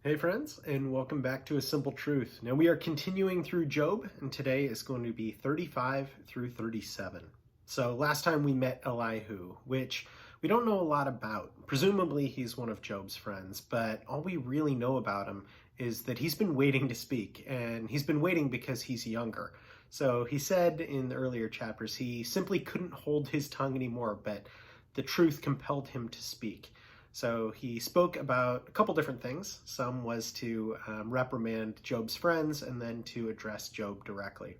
Hey friends, and welcome back to A Simple Truth. Now we are continuing through Job, and today is going to be 35 through 37. So last time we met Elihu, which we don't know a lot about. Presumably he's one of Job's friends, but all we really know about him is that he's been waiting to speak, and he's been waiting because he's younger. So he said in the earlier chapters he simply couldn't hold his tongue anymore, but the truth compelled him to speak. So he spoke about a couple different things. Some was to reprimand Job's friends and then to address Job directly.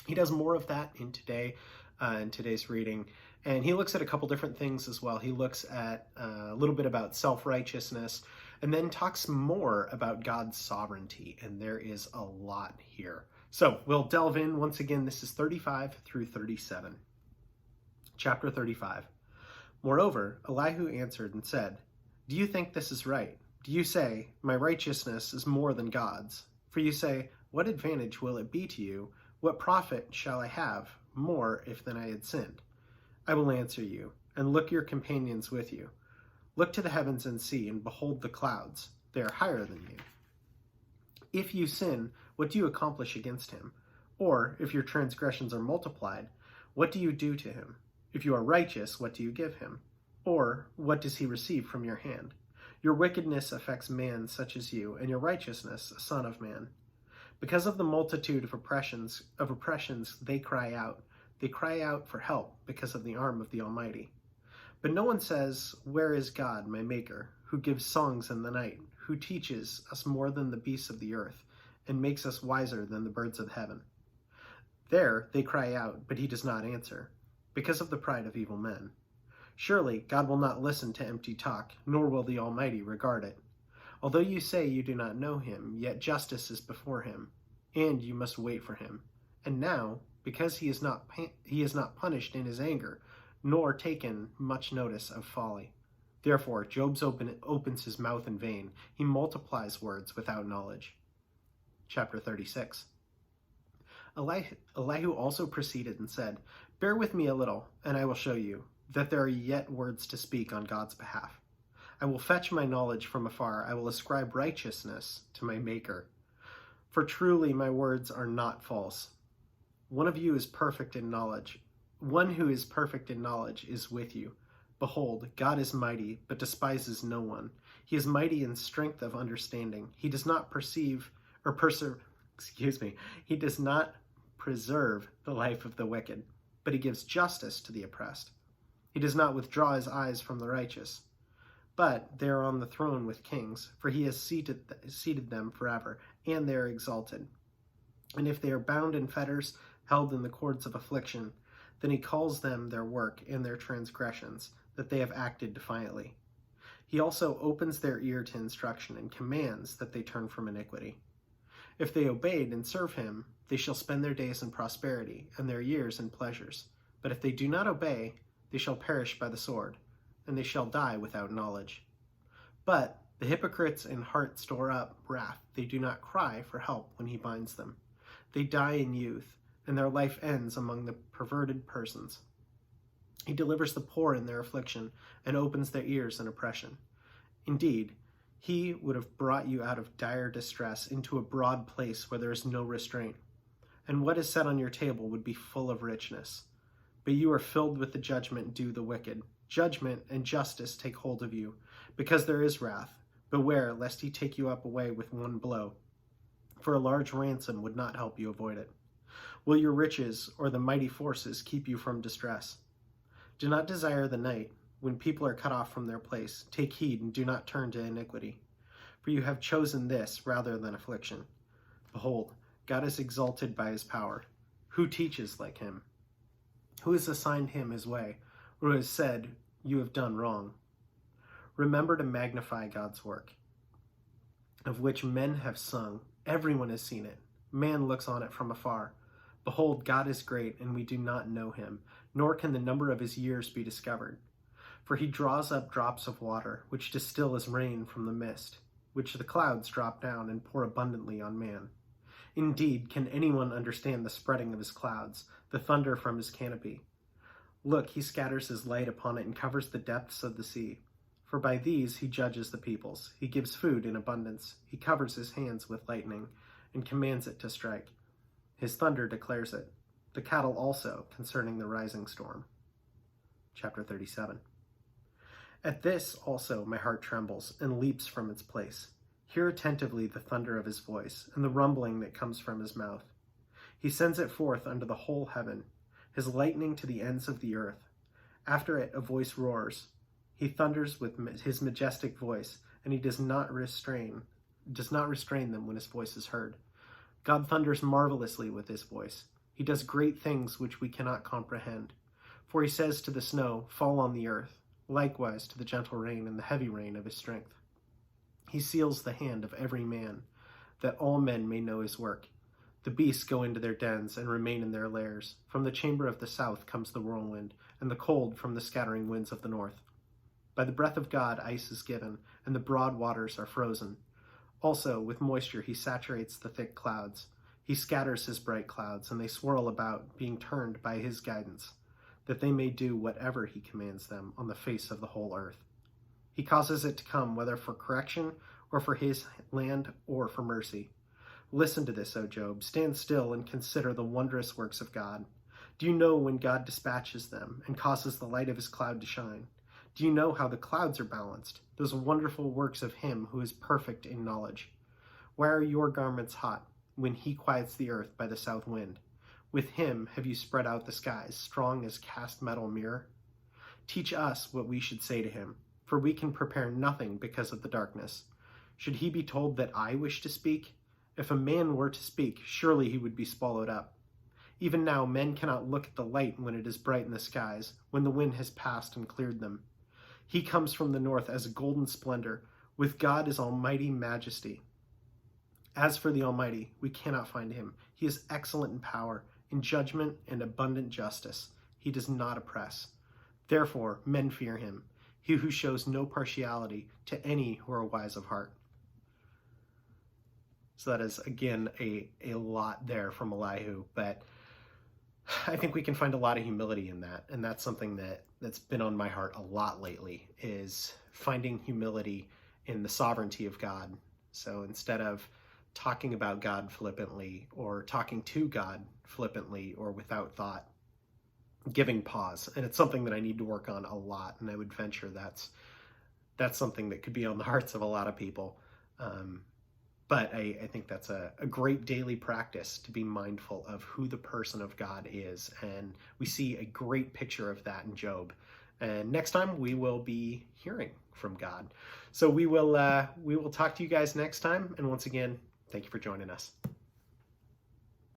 He does more of that in today's reading, and he looks at a couple different things as well. He looks at a little bit about self-righteousness and then talks more about God's sovereignty, and there is a lot here. So we'll delve in. Once again, this is 35 through 37. Chapter 35. Moreover, Elihu answered and said, "Do you think this is right? Do you say, my righteousness is more than God's? For you say, what advantage will it be to you? What profit shall I have, more if than I had sinned? I will answer you, and look your companions with you. Look to the heavens and see, and behold the clouds. They are higher than you. If you sin, what do you accomplish against him? Or, if your transgressions are multiplied, what do you do to him? If you are righteous, what do you give him? Or what does he receive from your hand? Your wickedness affects man such as you, and your righteousness a son of man. Because of the multitude of oppressions they cry out. They cry out for help because of the arm of the Almighty. But no one says, where is God, my Maker, who gives songs in the night, who teaches us more than the beasts of the earth, and makes us wiser than the birds of heaven? There they cry out, but he does not answer, because of the pride of evil men. Surely God will not listen to empty talk, nor will the Almighty regard it. Although you say you do not know him, yet justice is before him, and you must wait for him. And now, because he is not punished in his anger, nor taken much notice of folly. Therefore Job opens his mouth in vain. He multiplies words without knowledge. Chapter 36. Elihu also proceeded and said, bear with me a little, and I will show you that there are yet words to speak on God's behalf. I will fetch my knowledge from afar. I will ascribe righteousness to my Maker. For truly my words are not false. One of you is perfect in knowledge. One who is perfect in knowledge is with you. Behold, God is mighty, but despises no one. He is mighty in strength of understanding. He does not He does not preserve the life of the wicked, but he gives justice to the oppressed. He does not withdraw his eyes from the righteous, but they are on the throne with kings, for he has seated them forever, and they are exalted. And if they are bound in fetters, held in the cords of affliction, then he calls them their work and their transgressions, that they have acted defiantly. He also opens their ear to instruction and commands that they turn from iniquity. If they obeyed and serve him, they shall spend their days in prosperity, and their years in pleasures. But if they do not obey, they shall perish by the sword, and they shall die without knowledge. But the hypocrites in heart store up wrath. They do not cry for help when he binds them. They die in youth, and their life ends among the perverted persons. He delivers the poor in their affliction, and opens their ears in oppression. Indeed, he would have brought you out of dire distress into a broad place where there is no restraint. And what is set on your table would be full of richness. But you are filled with the judgment due the wicked. Judgment and justice take hold of you, because there is wrath. Beware lest he take you up away with one blow, for a large ransom would not help you avoid it. Will your riches or the mighty forces keep you from distress? Do not desire the night, when people are cut off from their place. Take heed and do not turn to iniquity, for you have chosen this rather than affliction. Behold, God is exalted by his power. Who teaches like him? Who has assigned him his way, or who has said, you have done wrong? Remember to magnify God's work, of which men have sung. Everyone has seen it. Man looks on it from afar. Behold, God is great, and we do not know him, nor can the number of his years be discovered. For he draws up drops of water, which distill as rain from the mist, which the clouds drop down and pour abundantly on man. Indeed, can anyone understand the spreading of his clouds, the thunder from his canopy? Look, he scatters his light upon it and covers the depths of the sea. For by these he judges the peoples. He gives food in abundance. He covers his hands with lightning and commands it to strike. His thunder declares it. The cattle also concerning the rising storm. Chapter 37. At this also my heart trembles and leaps from its place. Hear attentively the thunder of his voice and the rumbling that comes from his mouth. He sends it forth unto the whole heaven, his lightning to the ends of the earth. After it a voice roars. He thunders with his majestic voice, and he does not restrain them when his voice is heard. God thunders marvelously with his voice. He does great things which we cannot comprehend. For he says to the snow, fall on the earth, likewise to the gentle rain and the heavy rain of his strength. He seals the hand of every man, that all men may know his work. The beasts go into their dens and remain in their lairs. From the chamber of the south comes the whirlwind, and the cold from the scattering winds of the north. By the breath of God ice is given, and the broad waters are frozen. Also with moisture he saturates the thick clouds. He scatters his bright clouds, and they swirl about, being turned by his guidance, that they may do whatever he commands them on the face of the whole earth. He causes it to come, whether for correction, or for his land, or for mercy. Listen to this, O Job. Stand still and consider the wondrous works of God. Do you know when God dispatches them, and causes the light of his cloud to shine? Do you know how the clouds are balanced, those wonderful works of him who is perfect in knowledge? Why are your garments hot, when he quiets the earth by the south wind? With him have you spread out the skies, strong as cast metal mirror? Teach us what we should say to him, for we can prepare nothing because of the darkness. Should he be told that I wish to speak? If a man were to speak, surely he would be swallowed up. Even now men cannot look at the light when it is bright in the skies, when the wind has passed and cleared them. He comes from the north as a golden splendor. With God is almighty majesty. As for the Almighty, we cannot find him. He is excellent in power, in judgment and abundant justice. He does not oppress. Therefore, men fear him, he who shows no partiality to any who are wise of heart. So that is, again, a lot there from Elihu, but I think we can find a lot of humility in that, and that's something that's been on my heart a lot lately, is finding humility in the sovereignty of God. So instead of talking about God flippantly, or talking to God flippantly or without thought, giving pause. And it's something that I need to work on a lot, and I would venture that's something that could be on the hearts of a lot of people. But I think that's a great daily practice, to be mindful of who the person of God is. And we see a great picture of that in Job. And next time we will be hearing from God. So we will talk to you guys next time. And once again, thank you for joining us.